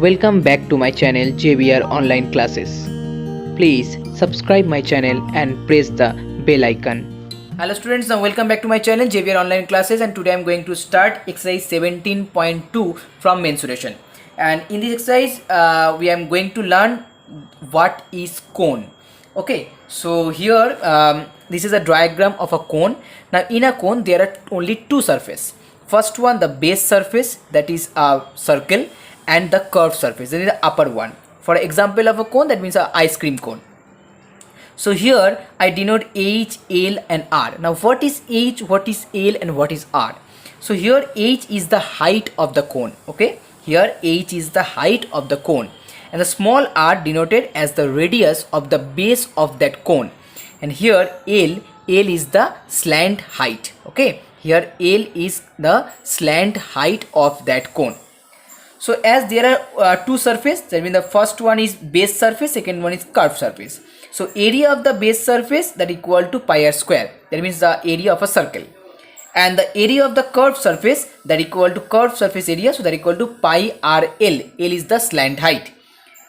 Welcome back to my channel JBR Online Classes. Please subscribe my channel and press the bell icon. Hello students, now welcome back to my channel JBR Online Classes, and today I am going to start exercise 17.2 from mensuration. And in this exercise we are going to learn what is cone. Okay, so here this is a diagram of a cone. Now in a cone there are only two surfaces. First one, the base surface, that is a circle, and the curved surface, that is the upper one. For example of a cone, that means an ice cream cone. So here I denote H, L and R. Now what is H, what is L and what is R? So here H is the height of the cone. Okay, here H is the height of the cone, and the small r denoted as the radius of the base of that cone. And here L is the slant height. Okay, here L is the slant height of that cone. So as there are two surfaces, that means the first one is base surface, second one is curved surface. So area of the base surface, that equal to pi r square, that means the area of a circle, and the area of the curved surface, that equal to curved surface area, so that equal to pi r l. L is the slant height.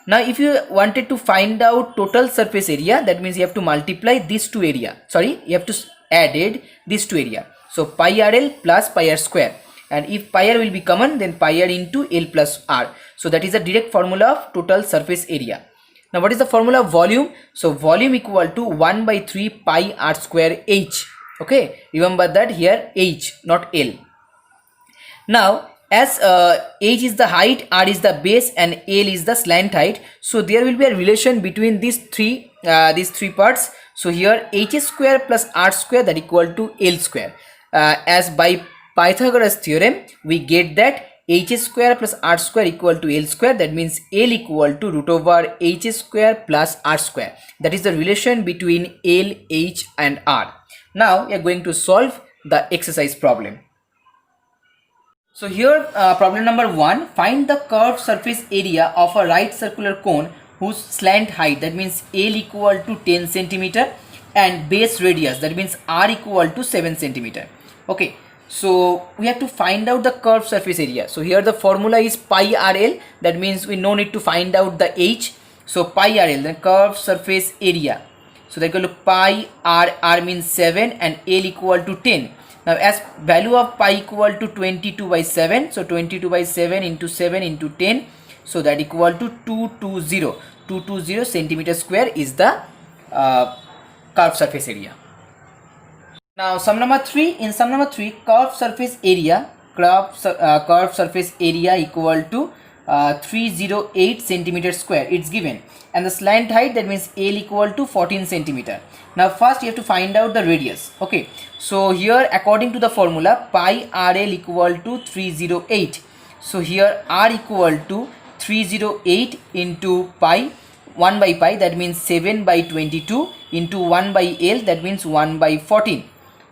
Now if you wanted to find out total surface area, that means you have to multiply these two area, you have to add these two area. So pi r l plus pi r square, and if pi r will be common, then pi r into L plus R. So that is a direct formula of total surface area. Now what is the formula of volume? So volume equal to 1 by 3 pi r square H. Okay, remember that here H, not L. Now as H is the height, R is the base and L is the slant height, so there will be a relation between these three parts. So here H square plus R square, that equal to L square. As by Pythagoras theorem, we get that H square plus R square equal to L square, that means L equal to root over H square plus R square. That is the relation between L, H and R. Now we are going to solve the exercise problem. So here problem number 1, find the curved surface area of a right circular cone whose slant height, that means L equal to 10 centimeter, and base radius, that means R equal to 7 centimeter. Okay, so we have to find out the curved surface area. So here the formula is pi rl, that means we no need to find out the H. So pi rl, the curved surface area, so that equal to pi r means 7 and L equal to 10. Now as value of pi equal to 22 by 7, so 22 by 7 into 7 into 10, so that equal to 220 centimeter square is the curved surface area. Now sum number 3, in sum number 3, curved surface area equal to 308 centimeter square, it's given, and the slant height, that means L equal to 14 centimeter. Now first you have to find out the radius. Okay, so here according to the formula pi rl equal to 308, so here r equal to 308 into pi, 1 by pi, that means 7 by 22 into 1 by L, that means 1 by 14.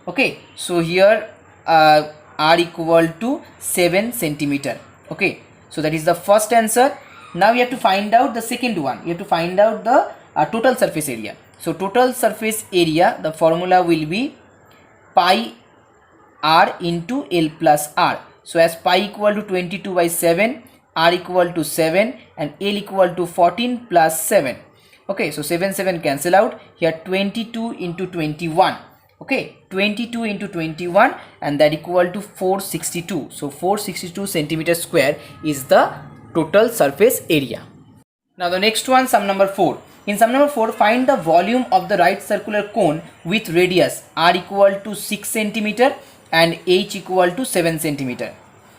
Okay, so here r equal to 7 centimeter. Okay, so that is the first answer. Now you have to find out the second one. You have to find out the total surface area. So total surface area, the formula will be pi r into L plus R. So as pi equal to 22 by 7, r equal to 7 and L equal to 14 plus 7. Okay, so 7 cancel out. Here 22 into 21. Okay, 22 into 21, and that equal to 462. So 462 centimeter square is the total surface area. Now the next one, sum number 4. In sum number 4, find the volume of the right circular cone with radius r equal to 6 centimeter and H equal to 7 centimeter.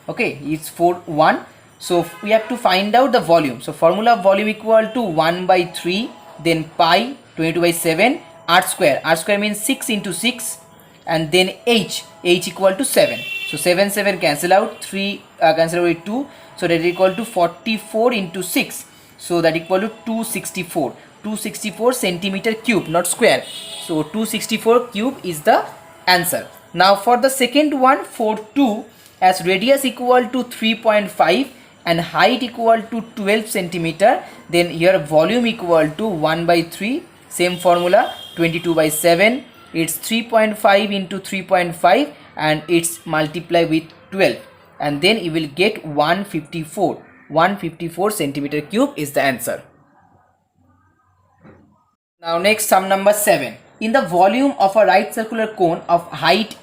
Okay, it's 1. So we have to find out the volume. So formula of volume equal to 1 by 3, then pi 22 by 7 r square means 6 into 6, and then H equal to 7. So 7 cancel out, 3 cancel out with 2, so that is equal to 44 into 6, so that equal to 264 centimeter cube, not square. So 264 cube is the answer. Now for the second one, 4.2, as radius equal to 3.5 and height equal to 12 centimeter, then here volume equal to 1 by 3, same formula, 22 by 7, it's 3.5 into 3.5 and it's multiply with 12, and then you will get 154. 154 centimeter cube is the answer. Now next, sum number 7. In the volume of a right circular cone of height,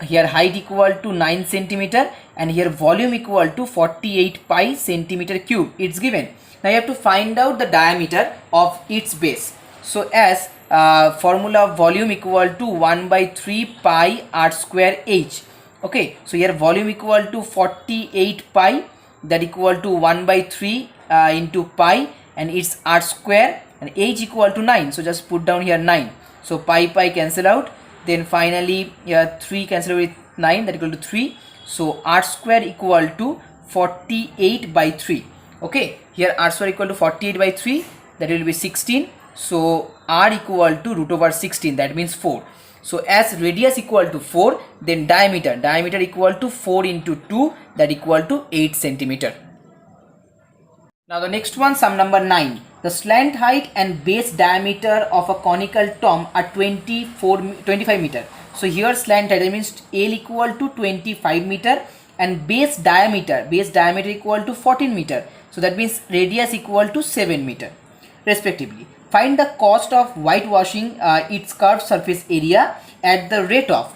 here height equal to 9 centimeter and here volume equal to 48 pi centimeter cube, it's given. Now you have to find out the diameter of its base. So as formula of volume equal to 1 by 3 pi r square h. Okay, so here volume equal to 48 pi, that equal to 1 by 3 into pi, and it's r square, and h equal to 9. So just put down here 9. So pi cancel out. Then finally 3 cancel with 9, that equal to 3. So r square equal to 48 by 3. Okay, here r square equal to 48 by 3, that will be 16. So r equal to root over 16, that means 4. So as radius equal to 4, then diameter equal to 4 into 2, that equal to 8 centimeter. Now the next one, sum number 9. The slant height and base diameter of a conical tomb are 25 meter. So here slant height, that means L equal to 25 meter and base diameter equal to 14 meter. So that means radius equal to 7 meter respectively. Find the cost of whitewashing its curved surface area at the rate of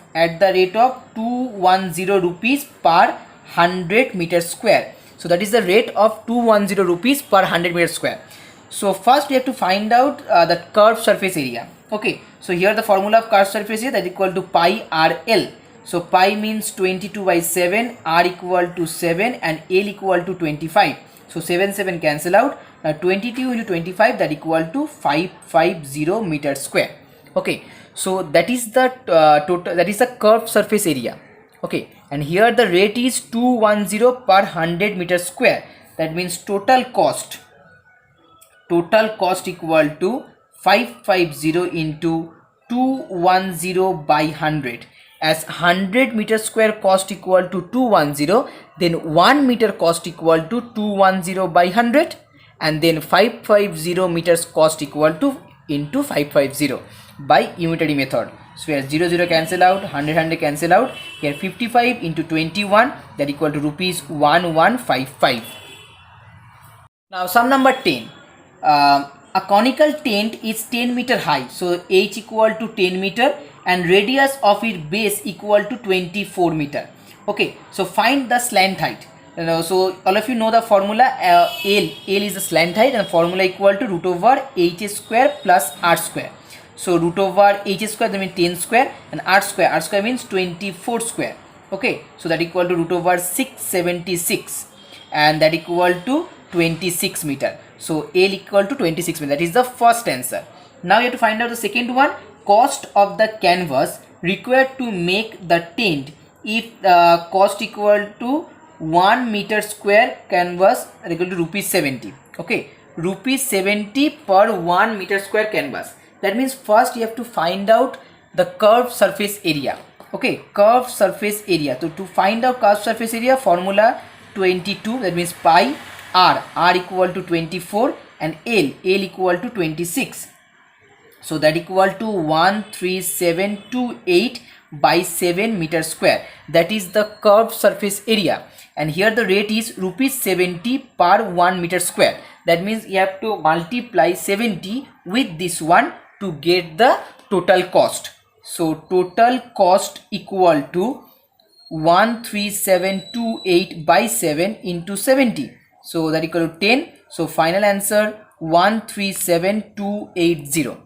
210 rupees per 100 meter square. So that is the rate of 210 rupees per 100 meter square. So first we have to find out the curved surface area. Okay, so here the formula of curved surface area, that equal to pi RL. So pi means 22 by 7, r equal to 7 and L equal to 25. So 7 cancel out. Now 22 into 25, that equal to 550 meter square. Okay, so that is the total, that is the curved surface area. Okay, and here the rate is 210 per 100 meter square. That means total cost equal to 550 into 210 by 100. As 100 meter square cost equal to 210, then 1 meter cost equal to 210 by 100, and then 550 meters cost equal to into 550 by unitary method. So here 0 cancel out, 100 cancel out. Here 55 into 21, that equal to rupees 1155. Now sum number 10. A conical tent is 10 meter high, so h equal to 10 meter and radius of its base equal to 24 meter. Okay, so find the slant height. So all of you know the formula. L is the slant height and formula equal to root over h square plus r square. So root over h square, that means 10 square, and r square means 24 square. Okay, so that equal to root over 676, and that equal to 26 meter. So L equal to 26 meter. That is the first answer. Now you have to find out the second one. Cost of the canvas required to make the tent if cost equal to 1 meter square canvas equal to rupees 70. Okay, rupees 70 per 1 meter square canvas. That means first you have to find out the curved surface area. Okay, curved surface area. So to find out curved surface area, formula 22, that means pi r equal to 24 and L equal to 26. So that equal to 13728 by 7 meter square. That is the curved surface area, and here the rate is rupees 70 per 1 meter square. That means you have to multiply 70 with this one to get the total cost. So total cost equal to 13728 by 7 into 70. So that equal to 10. So final answer 137,280.